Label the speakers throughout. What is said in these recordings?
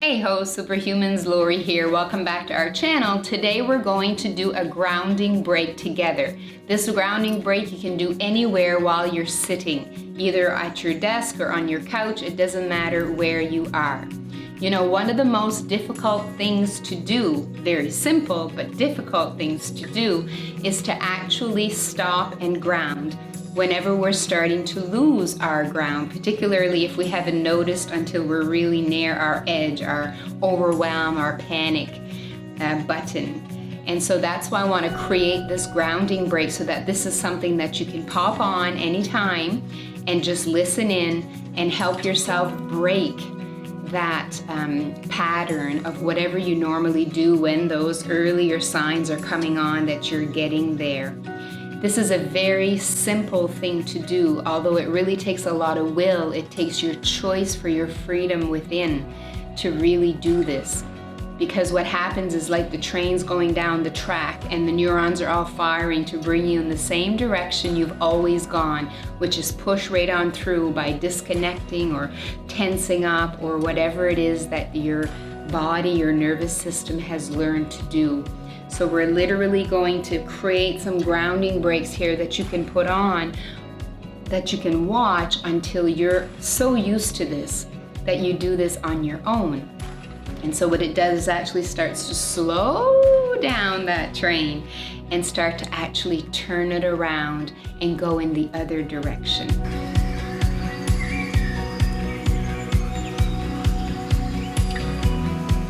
Speaker 1: Hey ho, superhumans, Lori here. Welcome back to our channel. Today we're going to do a grounding break together. This grounding break you can do anywhere while you're sitting, either at your desk or on your couch. It doesn't matter where you are. You know, one of the most difficult things to do, very simple but difficult things to do, is to actually stop and ground whenever we're starting to lose our ground, particularly if we haven't noticed until we're really near our edge, our overwhelm, our panic button. And so that's why I want to create this grounding break, so that this is something that you can pop on anytime and just listen in and help yourself break that pattern of whatever you normally do when those earlier signs are coming on that you're getting there. This is a very simple thing to do, although it really takes a lot of will. It takes your choice for your freedom within to really do this. Because what happens is, like the train's going down the track and the neurons are all firing to bring you in the same direction you've always gone, which is push right on through by disconnecting or tensing up or whatever it is that your body, your nervous system has learned to do. So we're literally going to create some grounding breaks here that you can put on, that you can watch until you're so used to this that you do this on your own. And so what it does is actually starts to slow down that train and start to actually turn it around and go in the other direction.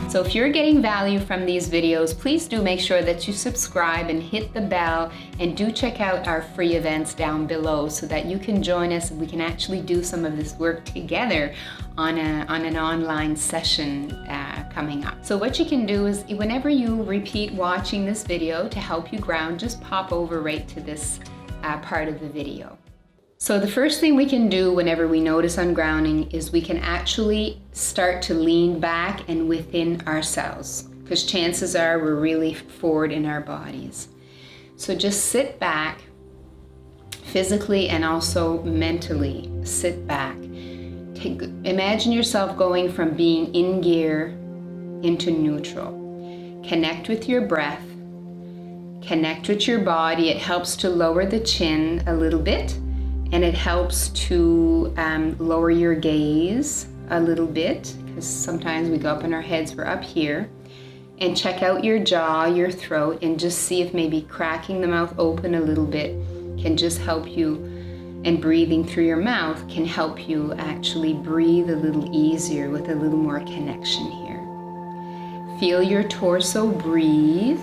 Speaker 1: So if you're getting value from these videos, please do make sure that you subscribe and hit the bell, and do check out our free events down below so that you can join us and we can actually do some of this work together on an online session coming up. So what you can do is, whenever you repeat watching this video to help you ground, just pop over right to this part of the video. So the first thing we can do whenever we notice ungrounding is we can actually start to lean back and within ourselves, because chances are we're really forward in our bodies. So just sit back, physically and also mentally. Sit back. Imagine yourself going from being in gear into neutral. Connect with your breath. Connect with your body. It helps to lower the chin a little bit. And it helps to lower your gaze a little bit, because sometimes we go up in our heads, we're up here. And check out your jaw, your throat, and just see if maybe cracking the mouth open a little bit can just help you, and breathing through your mouth can help you actually breathe a little easier with a little more connection here. Feel your torso breathe.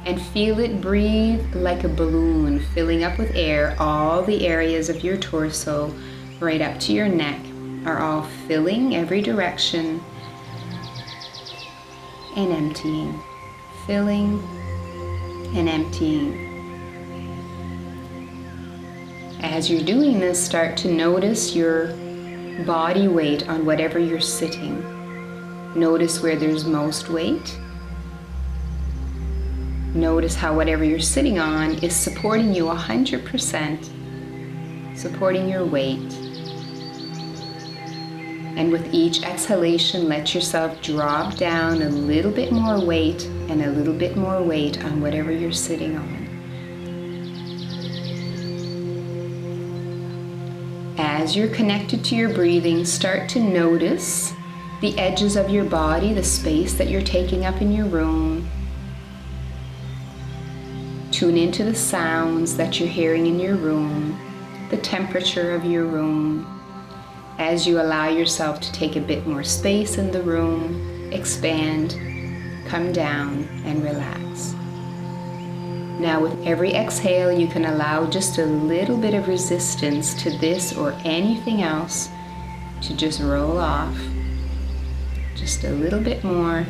Speaker 1: And feel it breathe like a balloon, filling up with air. All the areas of your torso, right up to your neck, are all filling every direction and emptying. Filling and emptying. As you're doing this, start to notice your body weight on whatever you're sitting. Notice where there's most weight. Notice how whatever you're sitting on is supporting you 100%, supporting your weight. And with each exhalation, let yourself drop down a little bit more weight and a little bit more weight on whatever you're sitting on. As you're connected to your breathing, start to notice the edges of your body, the space that you're taking up in your room. Tune into the sounds that you're hearing in your room, the temperature of your room. As you allow yourself to take a bit more space in the room, expand, come down, and relax. Now with every exhale, you can allow just a little bit of resistance to this or anything else to just roll off. Just a little bit more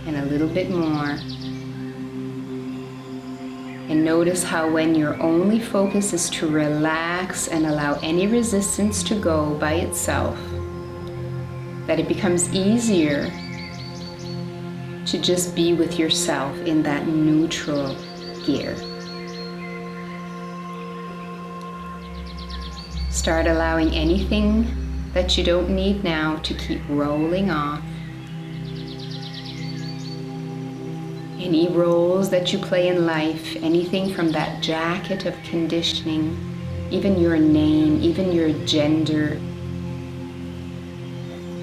Speaker 1: and a little bit more. And notice how when your only focus is to relax and allow any resistance to go by itself, that it becomes easier to just be with yourself in that neutral gear. Start allowing anything that you don't need now to keep rolling off Any roles that you play in life, anything from that jacket of conditioning, even your name, even your gender,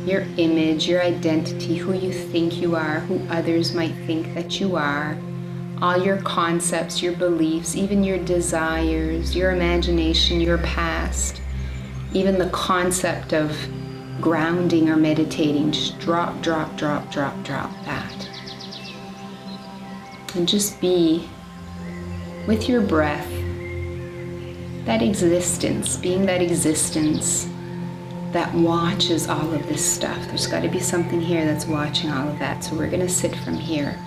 Speaker 1: your image, your identity, who you think you are, who others might think that you are, all your concepts, your beliefs, even your desires, your imagination, your past, even the concept of grounding or meditating. Just drop, drop, drop, drop, drop that. And just be with your breath, that existence, being that existence that watches all of this stuff. There's got to be something here that's watching all of that. So we're going to sit from here.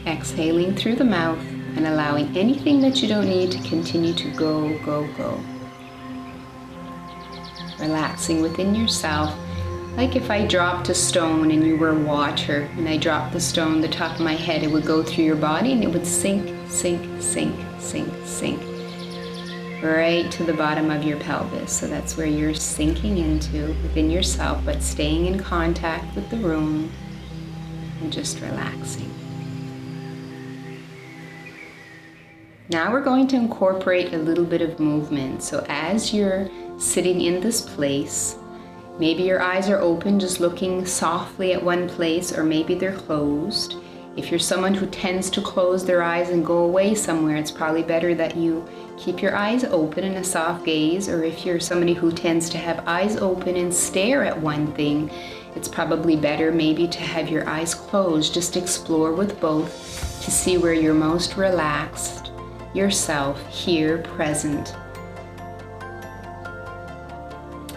Speaker 1: Exhaling through the mouth and allowing anything that you don't need to continue to go, go, go. Relaxing within yourself. Like if I dropped a stone and you were water and I dropped the stone, the top of my head, it would go through your body and it would sink, sink, sink, sink, sink. Right to the bottom of your pelvis. So that's where you're sinking into within yourself, but staying in contact with the room and just relaxing. Now we're going to incorporate a little bit of movement. So as you're sitting in this place, maybe your eyes are open, just looking softly at one place, or maybe they're closed. If you're someone who tends to close their eyes and go away somewhere, it's probably better that you keep your eyes open in a soft gaze. Or if you're somebody who tends to have eyes open and stare at one thing, it's probably better maybe to have your eyes closed. Just explore with both to see where you're most relaxed. Yourself here, present,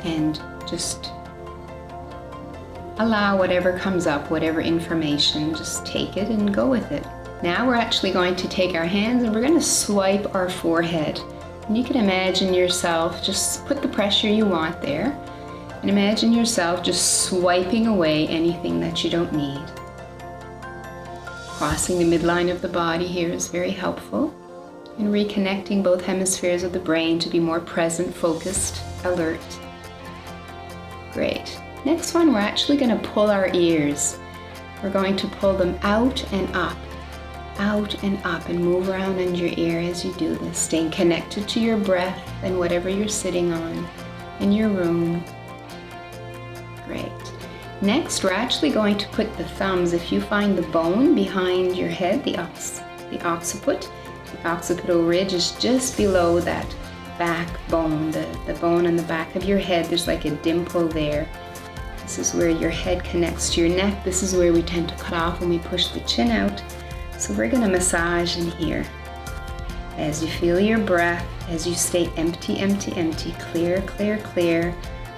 Speaker 1: and just allow whatever comes up, whatever information, just take it and go with it. Now we're actually going to take our hands and we're going to swipe our forehead. And you can imagine yourself, just put the pressure you want there, and imagine yourself just swiping away anything that you don't need. Crossing the midline of the body here is very helpful. And reconnecting both hemispheres of the brain to be more present, focused, alert. Great. Next one, we're actually going to pull our ears. We're going to pull them out and up, and move around in your ear as you do this, staying connected to your breath and whatever you're sitting on in your room. Great. Next, we're actually going to put the thumbs, if you find the bone behind your head, the occiput. The occipital ridge is just below that back bone, the bone on the back of your head. There's like a dimple there. This is where your head connects to your neck. This is where we tend to cut off when we push the chin out. So we're going to massage in here. As you feel your breath, as you stay empty, empty, empty, clear, clear, clear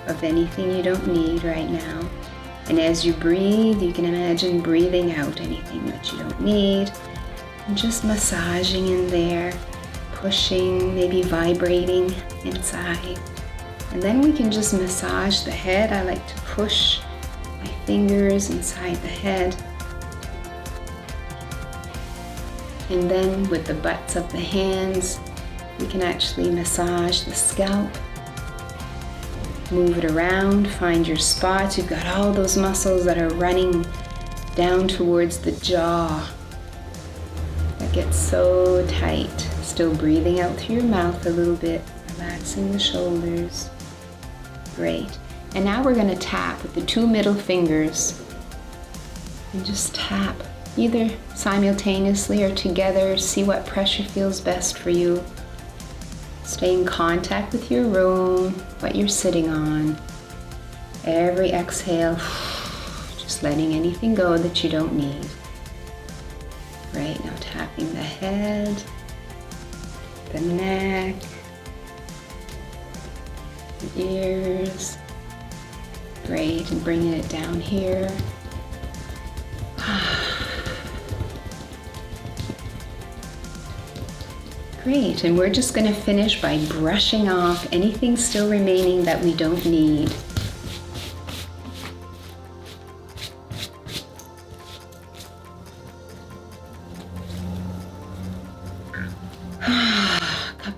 Speaker 1: of anything you don't need right now. And as you breathe, you can imagine breathing out anything that you don't need. And just massaging in there, pushing, maybe vibrating inside. And then we can just massage the head. I like to push my fingers inside the head. And then with the butts of the hands, we can actually massage the scalp. Move it around, find your spots. You've got all those muscles that are running down towards the jaw. Get so tight. Still breathing out through your mouth a little bit, relaxing the shoulders. Great. And now we're going to tap with the two middle fingers and just tap either simultaneously or together. See what pressure feels best for you. Stay in contact with your room, what you're sitting on. Every exhale, just letting anything go that you don't need. Right, now tapping the head, the neck, the ears. Great, and bringing it down here. Great, and we're just going to finish by brushing off anything still remaining that we don't need.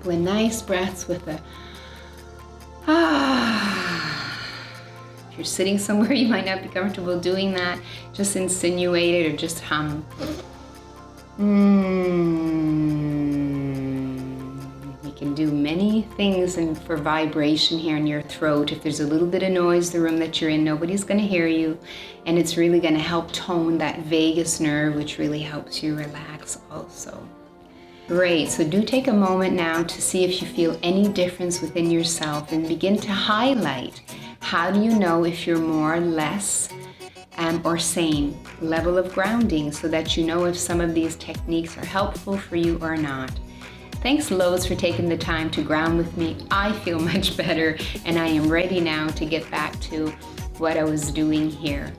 Speaker 1: With nice breaths with a If you're sitting somewhere you might not be comfortable doing that, just insinuate it or just hum. You can do many things for vibration here in your throat. If there's a little bit of noise, the room that you're in, nobody's going to hear you. And it's really going to help tone that vagus nerve, which really helps you relax also. Great, so do take a moment now to see if you feel any difference within yourself and begin to highlight. How do you know if you're more or less or sane? Level of grounding, so that you know if some of these techniques are helpful for you or not. Thanks loads for taking the time to ground with me. I feel much better and I am ready now to get back to what I was doing here.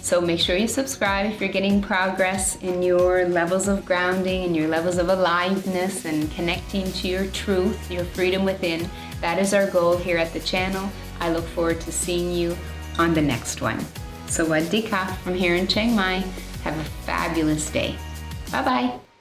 Speaker 1: So make sure you subscribe if you're getting progress in your levels of grounding and your levels of aliveness and connecting to your truth, your freedom within. That is our goal here at the channel. I look forward to seeing you on the next one. Sawasdee from here in Chiang Mai. Have a fabulous day. Bye-bye.